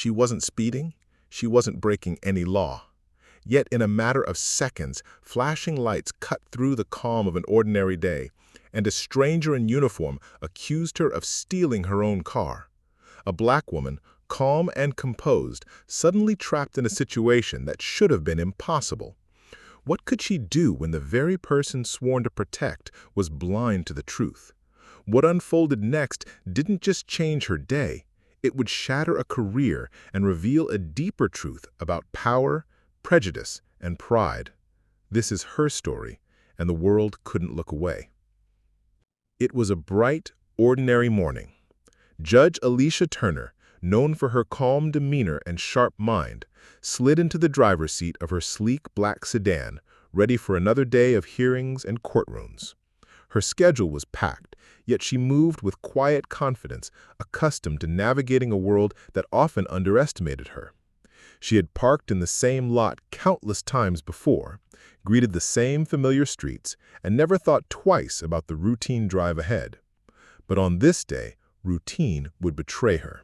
She wasn't speeding. She wasn't breaking any law. Yet in a matter of seconds, flashing lights cut through the calm of an ordinary day, and a stranger in uniform accused her of stealing her own car. A black woman, calm and composed, suddenly trapped in a situation that should have been impossible. What could she do when the very person sworn to protect was blind to the truth? What unfolded next didn't just change her day, it would shatter a career and reveal a deeper truth about power, prejudice, and pride. This is her story, and the world couldn't look away. It was a bright, ordinary morning. Judge Alicia Turner, known for her calm demeanor and sharp mind, slid into the driver's seat of her sleek black sedan, ready for another day of hearings and courtrooms. Her schedule was packed, yet she moved with quiet confidence, accustomed to navigating a world that often underestimated her. She had parked in the same lot countless times before, greeted the same familiar streets, and never thought twice about the routine drive ahead. But on this day, routine would betray her.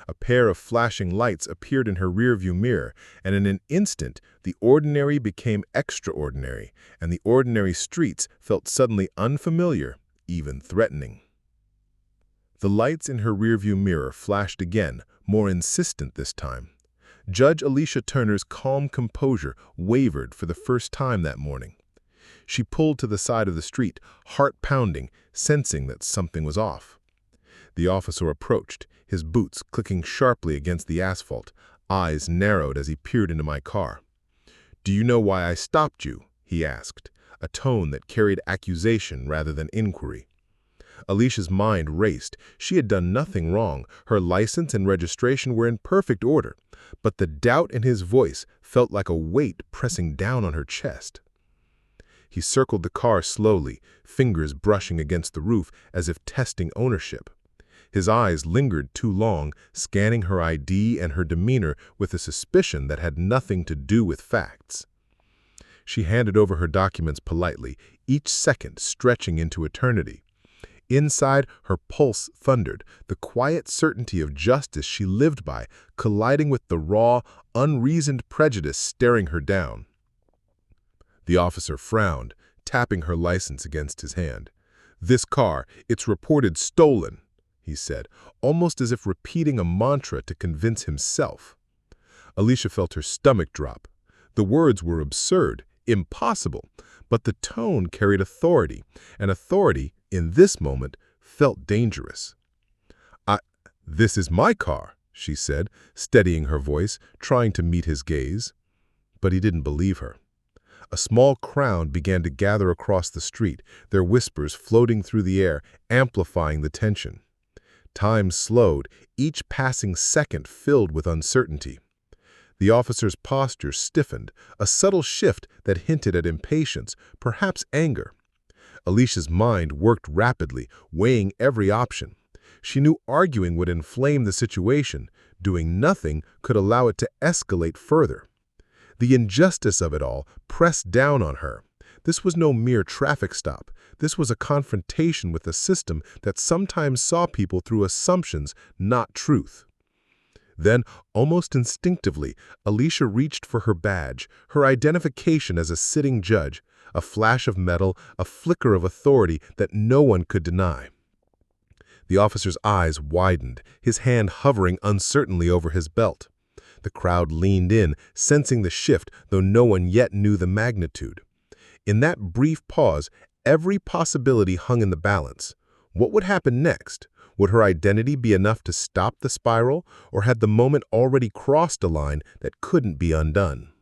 A pair of flashing lights appeared in her rearview mirror, and in an instant, the ordinary became extraordinary, and the ordinary streets felt suddenly unfamiliar, even threatening. The lights in her rearview mirror flashed again, more insistent this time. Judge Alicia Turner's calm composure wavered for the first time that morning. She pulled to the side of the street, heart pounding, sensing that something was off. The officer approached, his boots clicking sharply against the asphalt, eyes narrowed as he peered into my car. "Do you know why I stopped you?" he asked, a tone that carried accusation rather than inquiry. Alicia's mind raced. She had done nothing wrong. Her license and registration were in perfect order, but the doubt in his voice felt like a weight pressing down on her chest. He circled the car slowly, fingers brushing against the roof as if testing ownership. His eyes lingered too long, scanning her ID and her demeanor with a suspicion that had nothing to do with facts. She handed over her documents politely, each second stretching into eternity. Inside, her pulse thundered, the quiet certainty of justice she lived by, colliding with the raw, unreasoned prejudice staring her down. The officer frowned, tapping her license against his hand. "This car, it's reported stolen," he said, almost as if repeating a mantra to convince himself. Alicia felt her stomach drop. The words were absurd, impossible, but the tone carried authority, and authority, in this moment, felt dangerous. "This is my car," she said, steadying her voice, trying to meet his gaze. But he didn't believe her. A small crowd began to gather across the street, their whispers floating through the air, amplifying the tension. Time slowed, each passing second filled with uncertainty. The officer's posture stiffened, a subtle shift that hinted at impatience, perhaps anger. Alicia's mind worked rapidly, weighing every option. She knew arguing would inflame the situation. Doing nothing could allow it to escalate further. The injustice of it all pressed down on her. This was no mere traffic stop. This was a confrontation with a system that sometimes saw people through assumptions, not truth. Then, almost instinctively, Alicia reached for her badge, her identification as a sitting judge, a flash of metal, a flicker of authority that no one could deny. The officer's eyes widened, his hand hovering uncertainly over his belt. The crowd leaned in, sensing the shift, though no one yet knew the magnitude. In that brief pause, every possibility hung in the balance. What would happen next? Would her identity be enough to stop the spiral, or had the moment already crossed a line that couldn't be undone?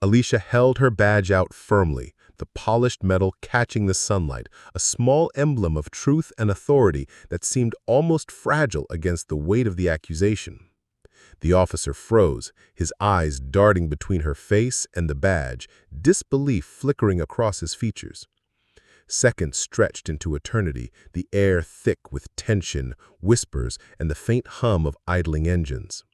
Alicia held her badge out firmly, the polished metal catching the sunlight, a small emblem of truth and authority that seemed almost fragile against the weight of the accusation. The officer froze, his eyes darting between her face and the badge, disbelief flickering across his features. Seconds stretched into eternity, the air thick with tension, whispers, and the faint hum of idling engines.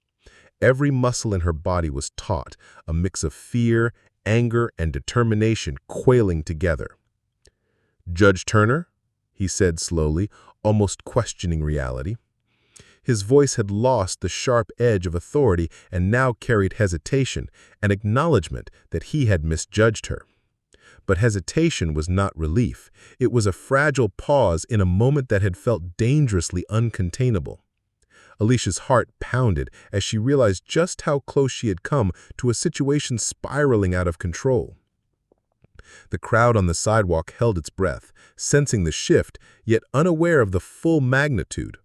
Every muscle in her body was taut, a mix of fear, anger, and determination quailing together. "Judge Turner?" he said slowly, almost questioning reality. His voice had lost the sharp edge of authority and now carried hesitation, an acknowledgement that he had misjudged her. But hesitation was not relief. It was a fragile pause in a moment that had felt dangerously uncontainable. Alicia's heart pounded as she realized just how close she had come to a situation spiraling out of control. The crowd on the sidewalk held its breath, sensing the shift, yet unaware of the full magnitude.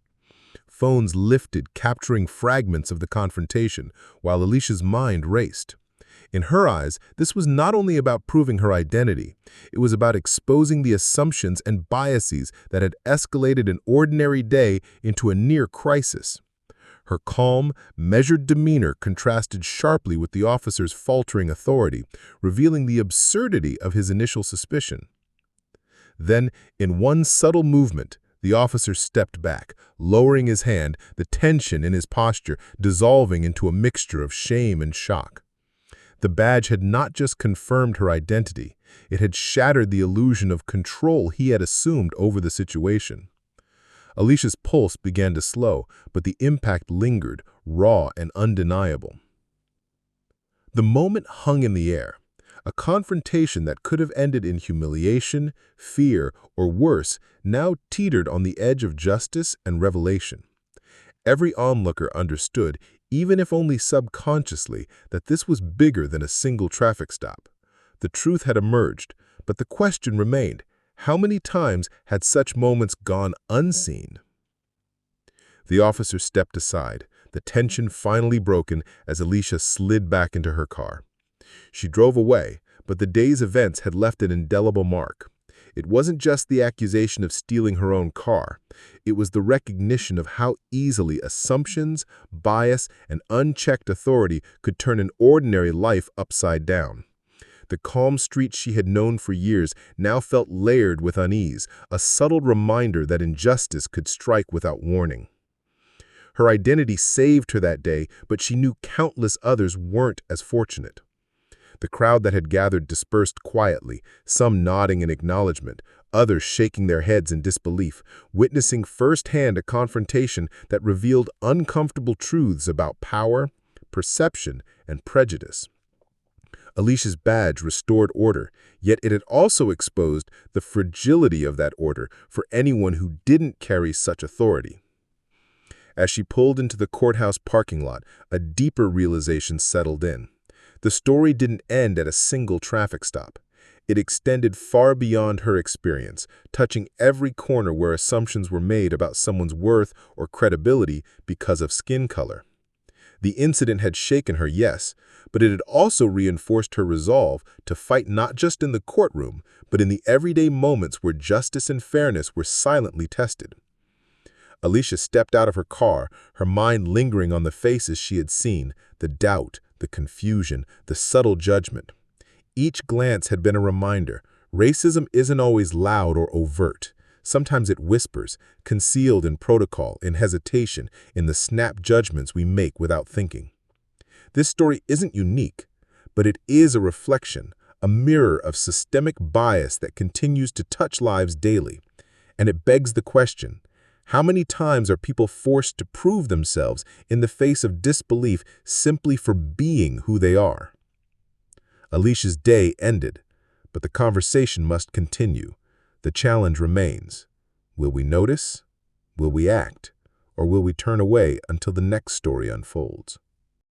Phones lifted, capturing fragments of the confrontation, while Alicia's mind raced. In her eyes, this was not only about proving her identity, it was about exposing the assumptions and biases that had escalated an ordinary day into a near crisis. Her calm, measured demeanor contrasted sharply with the officer's faltering authority, revealing the absurdity of his initial suspicion. Then, in one subtle movement, the officer stepped back, lowering his hand, the tension in his posture dissolving into a mixture of shame and shock. The badge had not just confirmed her identity, it had shattered the illusion of control he had assumed over the situation. Alicia's pulse began to slow, but the impact lingered, raw and undeniable. The moment hung in the air. A confrontation that could have ended in humiliation, fear, or worse, now teetered on the edge of justice and revelation. Every onlooker understood, even if only subconsciously, that this was bigger than a single traffic stop. The truth had emerged, but the question remained: how many times had such moments gone unseen? The officer stepped aside, the tension finally broken as Alicia slid back into her car. She drove away, but the day's events had left an indelible mark. It wasn't just the accusation of stealing her own car. It was the recognition of how easily assumptions, bias, and unchecked authority could turn an ordinary life upside down. The calm street she had known for years now felt layered with unease, a subtle reminder that injustice could strike without warning. Her identity saved her that day, but she knew countless others weren't as fortunate. The crowd that had gathered dispersed quietly, some nodding in acknowledgement, others shaking their heads in disbelief, witnessing firsthand a confrontation that revealed uncomfortable truths about power, perception, and prejudice. Alicia's badge restored order, yet it had also exposed the fragility of that order for anyone who didn't carry such authority. As she pulled into the courthouse parking lot, a deeper realization settled in. The story didn't end at a single traffic stop. It extended far beyond her experience, touching every corner where assumptions were made about someone's worth or credibility because of skin color. The incident had shaken her, yes, but it had also reinforced her resolve to fight not just in the courtroom, but in the everyday moments where justice and fairness were silently tested. Alicia stepped out of her car, her mind lingering on the faces she had seen, the doubt, the confusion, the subtle judgment. Each glance had been a reminder: racism isn't always loud or overt. Sometimes it whispers, concealed in protocol, in hesitation, in the snap judgments we make without thinking. This story isn't unique, but it is a reflection, a mirror of systemic bias that continues to touch lives daily. And it begs the question: how many times are people forced to prove themselves in the face of disbelief simply for being who they are? Alicia's day ended, but the conversation must continue. The challenge remains. Will we notice? Will we act? Or will we turn away until the next story unfolds?